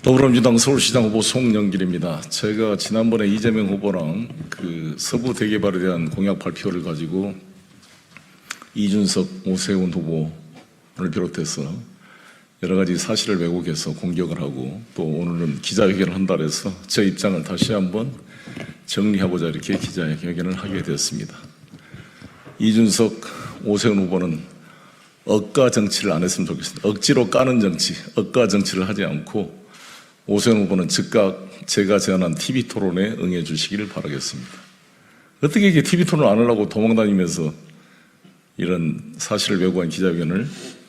더불어민주당 서울시장 후보 송영길입니다. 제가 지난번에 이재명 후보랑 서부 대개발에 대한 공약 발표를 가지고 이준석, 오세훈 후보를 비롯해서 여러 가지 사실을 왜곡해서 공격을 하고 또 오늘은 기자회견을 한다 해서 제 입장을 다시 한번 정리하고자 이렇게 기자회견을 하게 되었습니다. 이준석, 오세훈 후보는 억가 정치를 안 했으면 좋겠습니다. 억지로 까는 정치, 억가 정치를 하지 않고 오세훈 후보는 즉각 제가 제안한 TV토론에 응해 주시기를 바라겠습니다. 어떻게 이게 TV토론을 안 하려고 도망다니면서 이런 사실을 왜곡한 기자회견을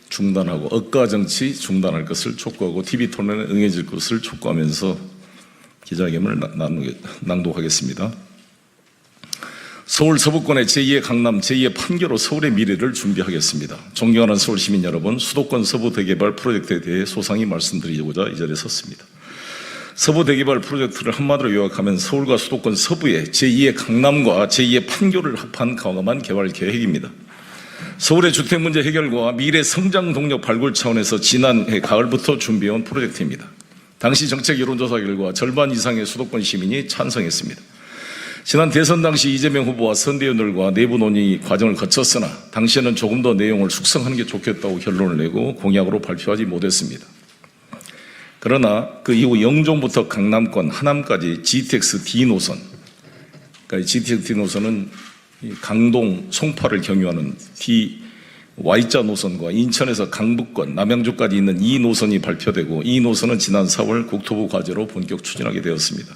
중단하고 억가 정치 중단할 것을 촉구하고 TV토론에 응해줄 것을 촉구하면서 기자회견을 낭독하겠습니다. 서울 서부권의 제2의 강남, 제2의 판교로 서울의 미래를 준비하겠습니다. 존경하는 서울 시민 여러분, 수도권 서부 대개발 프로젝트에 대해 소상히 말씀드리고자 이 자리에 섰습니다. 서부 대개발 프로젝트를 한마디로 요약하면 서울과 수도권 서부의 제2의 강남과 제2의 판교를 합한 과감한 개발 계획입니다. 서울의 주택 문제 해결과 미래 성장 동력 발굴 차원에서 지난해 가을부터 준비해온 프로젝트입니다. 당시 정책 여론조사 결과 절반 이상의 수도권 시민이 찬성했습니다. 지난 대선 당시 이재명 후보와 선대위원들과 내부 논의 과정을 거쳤으나 당시에는 조금 더 내용을 숙성하는 게 좋겠다고 결론을 내고 공약으로 발표하지 못했습니다. 그러나 그 이후 영종부터 강남권, 하남까지 GTX D 노선, 그러니까 GTX D 노선은 강동, 송파를 경유하는 Y자 노선과 인천에서 강북권, 남양주까지 있는 이 노선이 발표되고 이 노선은 지난 4월 국토부 과제로 본격 추진하게 되었습니다.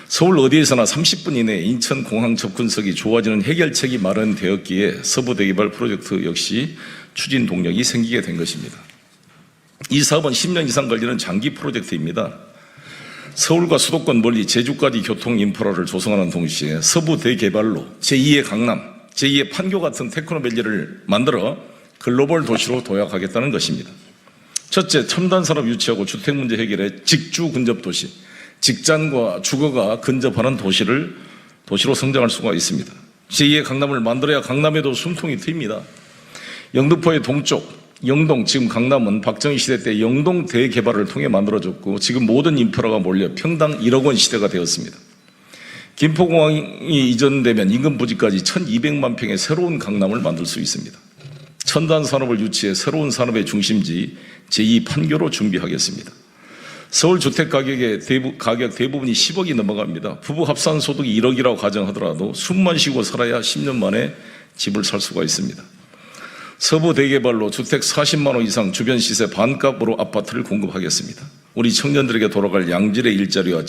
서울 어디에서나 30분 이내에 인천공항 접근석이 좋아지는 해결책이 마련되었기에 서부 대개발 프로젝트 역시 추진 동력이 생기게 된 것입니다. 이 사업은 10년 이상 걸리는 장기 프로젝트입니다. 서울과 수도권 멀리 제주까지 교통 인프라를 조성하는 동시에 서부 대개발로 제2의 강남, 제2의 판교 같은 테크노밸리를 만들어 글로벌 도시로 도약하겠다는 것입니다. 첫째, 첨단 산업 유치하고 주택 문제 해결에 직주 근접 도시, 직장과 주거가 근접하는 도시로 성장할 수가 있습니다. 제2의 강남을 만들어야 강남에도 숨통이 트입니다. 영등포의 동쪽, 영동, 지금 강남은 박정희 시대 때 영동 대개발을 통해 만들어졌고 지금 모든 인프라가 몰려 평당 1억 원 시대가 되었습니다. 김포공항이 이전되면 인근 부지까지 1200만 평의 새로운 강남을 만들 수 있습니다. 첨단 산업을 유치해 새로운 산업의 중심지 제2 판교로 준비하겠습니다. 서울 주택 가격 대부분이 10억이 넘어갑니다. 부부 합산 소득이 1억이라고 가정하더라도 숨만 쉬고 살아야 10년 만에 집을 살 수가 있습니다. 서부 대개발로 주택 40만 호 이상 주변 시세 반값으로 아파트를 공급하겠습니다. 우리 청년들에게 돌아갈 양질의 일자리와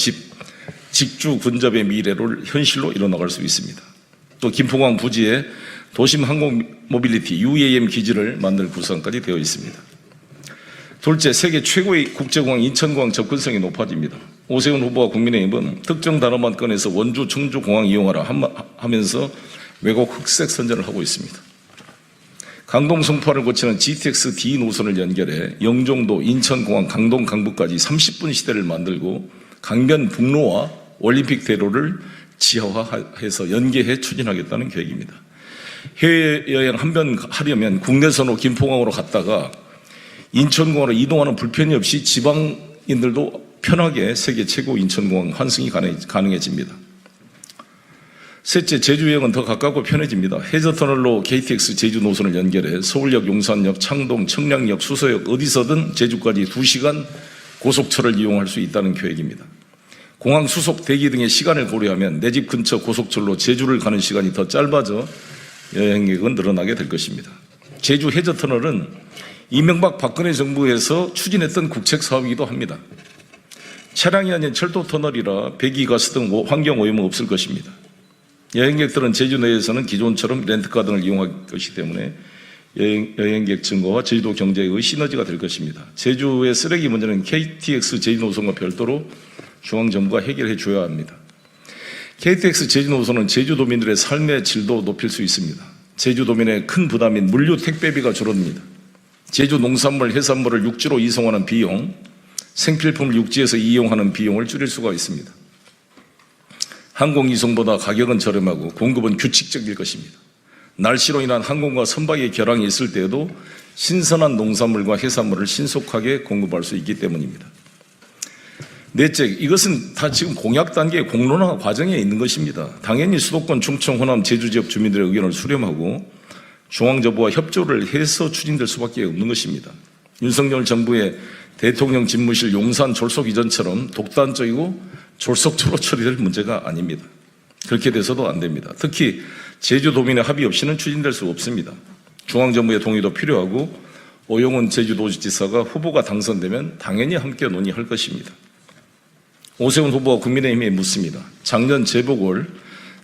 직주 근접의 미래를 현실로 이뤄나갈 수 있습니다. 또 김포공항 부지에 도심 항공 모빌리티 UAM 기지를 만들 구상까지 되어 있습니다. 둘째, 세계 최고의 국제공항 인천공항 접근성이 높아집니다. 오세훈 후보와 국민의힘은 특정 단어만 꺼내서 원주, 청주 공항 이용하라 하면서 왜곡 흑색 선전을 하고 있습니다. 강동, 송파를 거치는 GTX D 노선을 연결해 영종도, 인천공항, 강동, 강북까지 30분 시대를 만들고 강변 북로와 올림픽대로를 지하화해서 연계해 추진하겠다는 계획입니다. 해외여행 한 번 하려면 국내선으로 김포공항으로 갔다가 인천공항으로 이동하는 불편이 없이 지방인들도 편하게 세계 최고 인천공항 환승이 가능해집니다. 셋째, 제주 여행은 더 가깝고 편해집니다. 해저터널로 KTX 제주 노선을 연결해 서울역, 용산역, 창동, 청량역, 수서역 어디서든 제주까지 2시간 고속철을 이용할 수 있다는 계획입니다. 공항 수속 대기 등의 시간을 고려하면 내 집 근처 고속철로 제주를 가는 시간이 더 짧아져 여행객은 늘어나게 될 것입니다. 제주 해저터널은 이명박 박근혜 정부에서 추진했던 국책 사업이기도 합니다. 차량이 아닌 철도 터널이라 배기, 가스 등 환경 오염은 없을 것입니다. 여행객들은 제주 내에서는 기존처럼 렌트카 등을 이용할 것이기 때문에 여행객 증가와 제주도 경제의 시너지가 될 것입니다. 제주의 쓰레기 문제는 KTX 제주 노선과 별도로 중앙정부가 해결해 줘야 합니다. KTX 제주 노선은 제주도민들의 삶의 질도 높일 수 있습니다. 제주도민의 큰 부담인 물류 택배비가 줄어듭니다. 제주 농산물, 해산물을 육지로 이송하는 비용, 생필품을 육지에서 이용하는 비용을 줄일 수가 있습니다. 항공 이송보다 가격은 저렴하고 공급은 규칙적일 것입니다. 날씨로 인한 항공과 선박의 결항이 있을 때에도 신선한 농산물과 해산물을 신속하게 공급할 수 있기 때문입니다. 넷째, 이것은 다 지금 공약 단계 공론화 과정에 있는 것입니다. 당연히 수도권, 충청, 호남, 제주 지역 주민들의 의견을 수렴하고 중앙정부와 협조를 해서 추진될 수밖에 없는 것입니다. 윤석열 정부의 대통령 집무실 용산 졸속 이전처럼 독단적이고 졸속적으로 처리될 문제가 아닙니다. 그렇게 돼서도 안 됩니다. 특히 제주도민의 합의 없이는 추진될 수 없습니다. 중앙정부의 동의도 필요하고 오영훈 제주도지사가 후보가 당선되면 당연히 함께 논의할 것입니다. 오세훈 후보와 국민의힘에 묻습니다. 작년 재보궐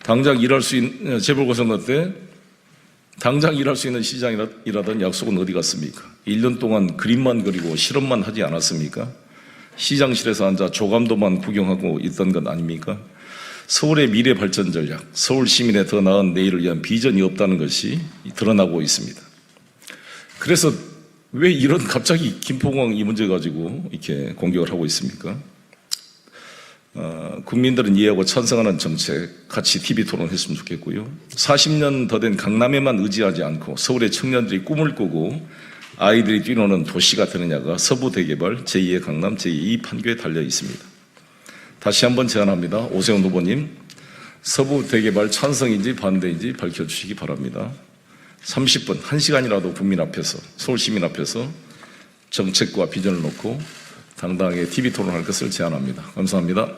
당장 일할 수 있는 재보궐선거 때 당장 일할 수 있는 시장이라던 약속은 어디 갔습니까? 1년 동안 그림만 그리고 실험만 하지 않았습니까? 시장실에서 앉아 조감도만 구경하고 있던 것 아닙니까? 서울의 미래 발전 전략, 서울 시민의 더 나은 내일을 위한 비전이 없다는 것이 드러나고 있습니다. 그래서 왜 이런 갑자기 김포공항 이 문제 가지고 이렇게 공격을 하고 있습니까? 국민들은 이해하고 찬성하는 정책 같이 TV 토론했으면 좋겠고요. 40년 더 된 강남에만 의지하지 않고 서울의 청년들이 꿈을 꾸고 아이들이 뛰노는 도시가 되느냐가 서부 대개발 제2의 강남 제2 판교에 달려 있습니다. 다시 한번 제안합니다. 오세훈 후보님, 서부 대개발 찬성인지 반대인지 밝혀주시기 바랍니다. 30분, 1시간이라도 국민 앞에서, 서울 시민 앞에서 정책과 비전을 놓고 당당하게 TV 토론할 것을 제안합니다. 감사합니다.